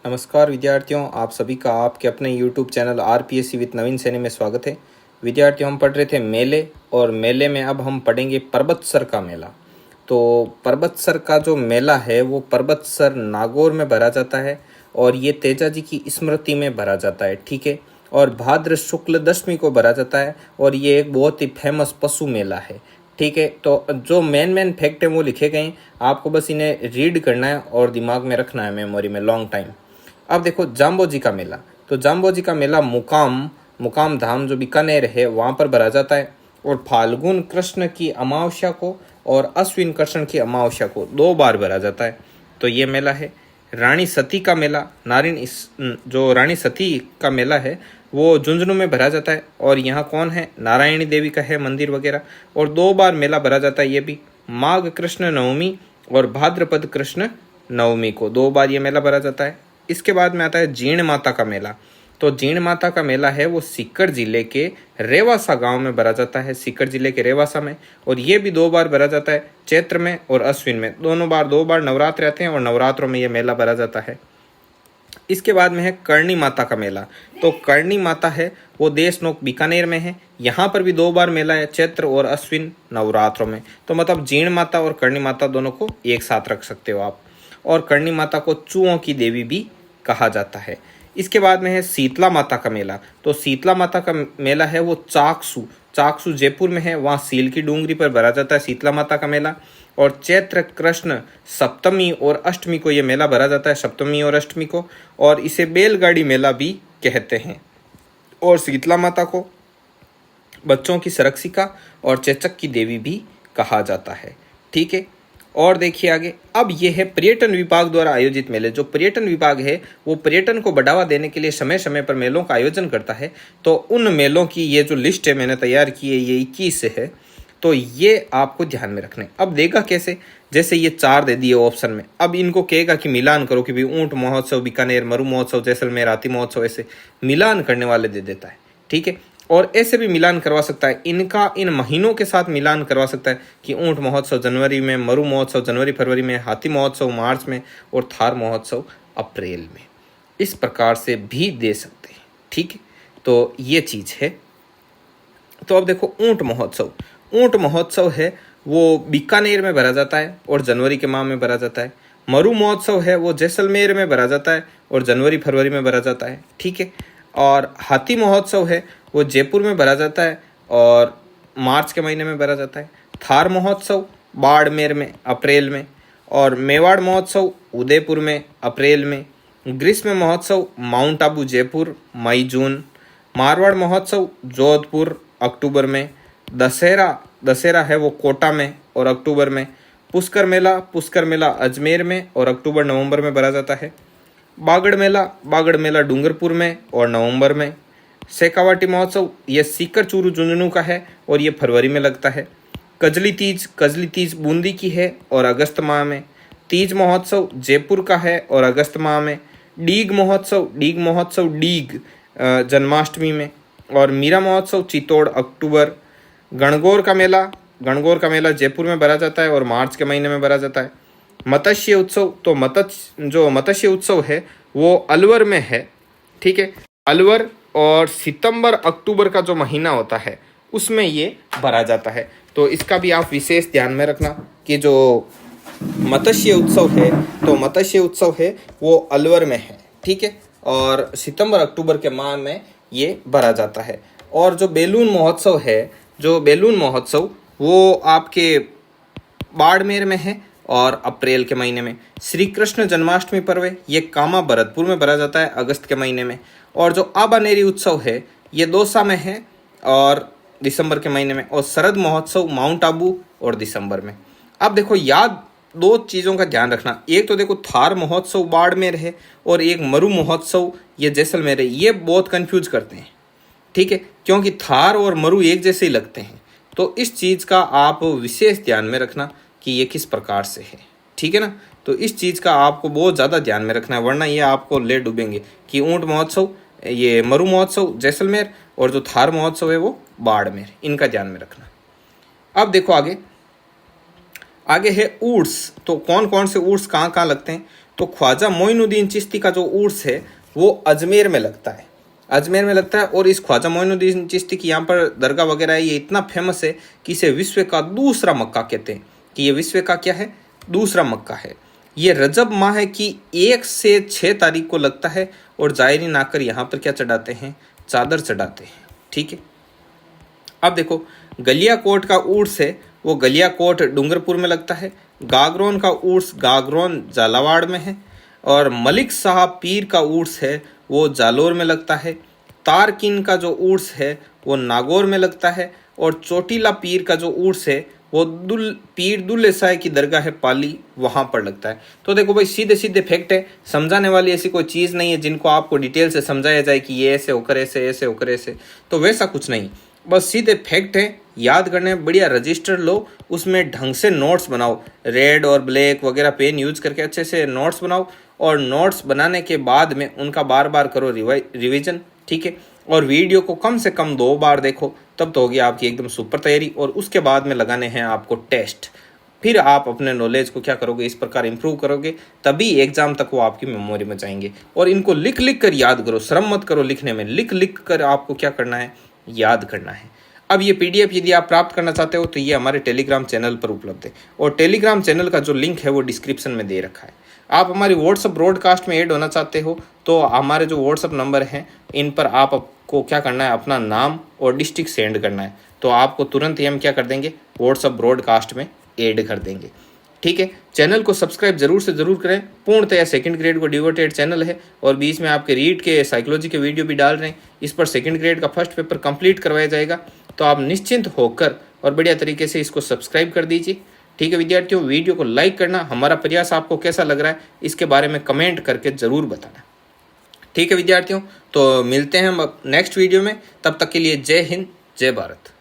नमस्कार विद्यार्थियों, आप सभी का आपके अपने YouTube चैनल आरपीएससी विद नवीन सैनी में स्वागत है। विद्यार्थियों, हम पढ़ रहे थे मेले, और मेले में अब हम पढ़ेंगे पर्वतसर का मेला। तो पर्वतसर का जो मेला है वो पर्वतसर नागौर में भरा जाता है, और ये तेजा जी की स्मृति में भरा जाता है। ठीक है, और भाद्र शुक्ल दशमी को भरा जाता है, और ये एक बहुत ही फेमस पशु मेला है। ठीक है, तो जो मेन फैक्ट है वो लिखे गए हैं, आपको बस इन्हें रीड करना है और दिमाग में रखना है मेमोरी में लॉन्ग टाइम। अब देखो जाम्बोजी का मेला, तो जाम्बोजी का मेला मुकाम धाम जो बीकानेर है वहाँ पर भरा जाता है, और फाल्गुन कृष्ण की अमावस्या को और अश्विन कृष्ण की अमावस्या को 2 बार भरा जाता है। तो ये मेला है। रानी सती का मेला, जो रानी सती का मेला है वो झुंझुनू में भरा जाता है, और यहाँ कौन है, नारायणी देवी का है मंदिर वगैरह, और 2 बार मेला भरा जाता है। ये भी माघ कृष्ण नवमी और भाद्रपद कृष्ण नवमी को 2 बार ये मेला भरा जाता है। इसके बाद में आता है जीण माता का मेला। तो जीण माता का मेला है वो सीकर जिले के रेवासा गांव में भरा जाता है, सीकर जिले के रेवासा में, और ये भी 2 बार भरा जाता है, चैत्र में और अश्विन में। 2 बार नवरात्र आते हैं और नवरात्रों में ये मेला भरा जाता है। इसके बाद में है करणी माता का मेला। तो करणी माता है वो देश नोक बीकानेर में है, यहाँ पर भी 2 बार मेला है, चैत्र और अश्विन नवरात्रों में। तो मतलब जीण माता और करणी माता दोनों को एक साथ रख सकते हो आप। और करणी माता को चूहों की देवी भी कहा जाता है। इसके बाद में है शीतला माता का मेला। तो शीतला माता का मेला है वो चाकसू जयपुर में है, वहाँ सील की डूंगरी पर भरा जाता है शीतला माता का मेला। और चैत्र कृष्ण सप्तमी और अष्टमी को ये मेला भरा जाता है, सप्तमी और अष्टमी को, और इसे बैलगाड़ी मेला भी कहते हैं। और शीतला माता को बच्चों की सुरक्षिका और चेचक की देवी भी कहा जाता है। ठीक है, और देखिए आगे, अब ये है पर्यटन विभाग द्वारा आयोजित मेले। जो पर्यटन विभाग है वो पर्यटन को बढ़ावा देने के लिए समय समय पर मेलों का आयोजन करता है। तो उन मेलों की ये जो लिस्ट है मैंने तैयार की है, ये 21 है। तो ये आपको ध्यान में रखना है। अब देगा कैसे, जैसे ये 4 दे दिए ऑप्शन में, अब इनको कहेगा कि मिलान करो कि भाई ऊंट महोत्सव बीकानेर, मरु महोत्सव जैसलमेर, हाथी महोत्सव, ऐसे मिलान करने वाले दे देता है। ठीक है, और ऐसे भी मिलान करवा सकता है, इनका इन महीनों के साथ मिलान करवा सकता है कि ऊंट महोत्सव जनवरी में, मरु महोत्सव जनवरी फरवरी में, हाथी महोत्सव मार्च में, और थार महोत्सव अप्रैल में। इस प्रकार से भी दे सकते हैं। ठीक है, तो ये चीज़ है। तो अब देखो ऊंट महोत्सव है वो बीकानेर में भरा जाता है और जनवरी के माह में भरा जाता है। मरु महोत्सव है वो जैसलमेर में भरा जाता है और जनवरी फरवरी में भरा जाता है। ठीक है, और हाथी महोत्सव है वो जयपुर में भरा जाता है और मार्च के महीने में भरा जाता है। थार महोत्सव बाड़मेर में अप्रैल में, और मेवाड़ महोत्सव उदयपुर में अप्रैल में। ग्रीष्म महोत्सव माउंट आबू जयपुर मई जून। मारवाड़ महोत्सव जोधपुर अक्टूबर में। दशहरा है वो कोटा में और अक्टूबर में। पुष्कर मेला अजमेर में और अक्टूबर नवंबर में भरा जाता है। बागड़ मेला डूंगरपुर में और नवंबर में। शेखावाटी महोत्सव ये सीकर चूरू झुंझुनू का है और ये फरवरी में लगता है। कजली तीज बूंदी की है और अगस्त माह में। तीज महोत्सव जयपुर का है और अगस्त माह में। डीग महोत्सव जन्माष्टमी में। और मीरा महोत्सव चित्तौड़ अक्टूबर। गणगौर का मेला जयपुर में भरा जाता है और मार्च के महीने में भरा जाता है। मत्स्य उत्सव, तो मत्स्य उत्सव है वो अलवर में है। ठीक है, अलवर, और सितंबर अक्टूबर का जो महीना होता है उसमें ये भरा जाता है। तो इसका भी आप विशेष ध्यान में रखना कि जो मत्स्य उत्सव है, तो मत्स्य उत्सव है वो अलवर में है। ठीक है, और सितंबर अक्टूबर के माह में ये भरा जाता है। और जो बैलून महोत्सव वो आपके बाड़मेर में है और अप्रैल के महीने में। श्री कृष्ण जन्माष्टमी पर्व है ये कामा भरतपुर में भरा जाता है अगस्त के महीने में। और जो आबानेरी उत्सव है ये दौसा में है और दिसंबर के महीने में। और शरद महोत्सव माउंट आबू और दिसंबर में। अब देखो याद 2 चीज़ों का ध्यान रखना, एक तो देखो थार महोत्सव बाड़मेर है और एक मरु महोत्सव ये जैसलमेर है। ये बहुत कंफ्यूज करते हैं। ठीक है, क्योंकि थार और मरु एक जैसे ही लगते हैं। तो इस चीज़ का आप विशेष ध्यान में रखना कि ये किस प्रकार से है। ठीक है ना, तो इस चीज़ का आपको बहुत ज़्यादा ध्यान में रखना है, वरना ये आपको ले डूबेंगे कि ऊंट महोत्सव ये मरु महोत्सव जैसलमेर और जो थार महोत्सव है वो बाड़मेर, इनका ध्यान में रखना। अब देखो आगे है ऊर्स। तो कौन कौन से ऊर्स कहाँ कहाँ लगते हैं। तो ख्वाजा मोइनुद्दीन चिश्ती का जो उर्स है वो अजमेर में लगता है, अजमेर में लगता है। और इस ख्वाजा मोइनुद्दीन चिश्ती की यहाँ पर दरगाह वगैरह है, ये इतना फेमस है कि इसे विश्व का दूसरा मक्का कहते हैं, कि ये विश्व का क्या है, दूसरा मक्का है। ये रजब माह है कि 1 से 6 तारीख को लगता है और जायरीन आकर यहाँ पर क्या चढ़ाते हैं, चादर चढ़ाते हैं। ठीक है, अब देखो गलियाकोट का उर्स है वो गलियाकोट डूंगरपुर में लगता है। गागरोन का उर्स गागरोन झालावाड़ में है। और मलिक साहब पीर का उर्स है वो जालोर में लगता है। तारकिन का जो उर्स है वो नागौर में लगता है। और चोटीला पीर का जो उर्स है वो पीर दुल्ले साय की दरगाह है पाली, वहाँ पर लगता है। तो देखो भाई सीधे सीधे फैक्ट है, समझाने वाली ऐसी कोई चीज़ नहीं है जिनको आपको डिटेल से समझाया जाए कि ये ऐसे होकर ऐसे ऐसे होकर ऐसे, तो वैसा कुछ नहीं, बस सीधे फैक्ट है, याद करने बढ़िया रजिस्टर लो, उसमें ढंग से नोट्स बनाओ, रेड और ब्लैक वगैरह पेन यूज करके अच्छे से नोट्स बनाओ। और नोट्स बनाने के बाद में उनका बार बार करो रिवीजन। ठीक है, और वीडियो को कम से कम 2 बार देखो, तब तो होगी आपकी एकदम सुपर तैयारी। और उसके बाद में लगाने हैं आपको टेस्ट, फिर आप अपने नॉलेज को क्या करोगे, इस प्रकार इंप्रूव करोगे, तभी एग्जाम तक वो आपकी मेमोरी में जाएंगे। और इनको लिख लिख कर याद करो, शर्म मत करो लिखने में, लिख लिख कर आपको क्या करना है, याद करना है। अब ये पीडीएफ यदि आप प्राप्त करना चाहते हो तो ये हमारे टेलीग्राम चैनल पर उपलब्ध है, और टेलीग्राम चैनल का जो लिंक है वो डिस्क्रिप्शन में दे रखा है। आप हमारी व्हाट्सअप ब्रॉडकास्ट में ऐड होना चाहते हो तो हमारे जो व्हाट्सअप नंबर हैं इन पर आपको क्या करना है, अपना नाम और डिस्ट्रिक्ट सेंड करना है, तो आपको तुरंत ही हम क्या कर देंगे, व्हाट्सअप ब्रॉडकास्ट में ऐड कर देंगे। ठीक है, चैनल को सब्सक्राइब जरूर से जरूर करें, पूर्णतया 2nd ग्रेड को डिवोटेड चैनल है, और बीच में आपके रीड के साइकोलॉजी के वीडियो भी डाल रहे हैं। इस पर 2nd ग्रेड का फर्स्ट पेपर कंप्लीट करवाया जाएगा, तो आप निश्चिंत होकर और बढ़िया तरीके से इसको सब्सक्राइब कर दीजिए। ठीक है विद्यार्थियों, वीडियो को लाइक करना, हमारा प्रयास आपको कैसा लग रहा है इसके बारे में कमेंट करके ज़रूर बताना। ठीक है विद्यार्थियों, तो मिलते हैं हम नेक्स्ट वीडियो में, तब तक के लिए जय हिंद जय भारत।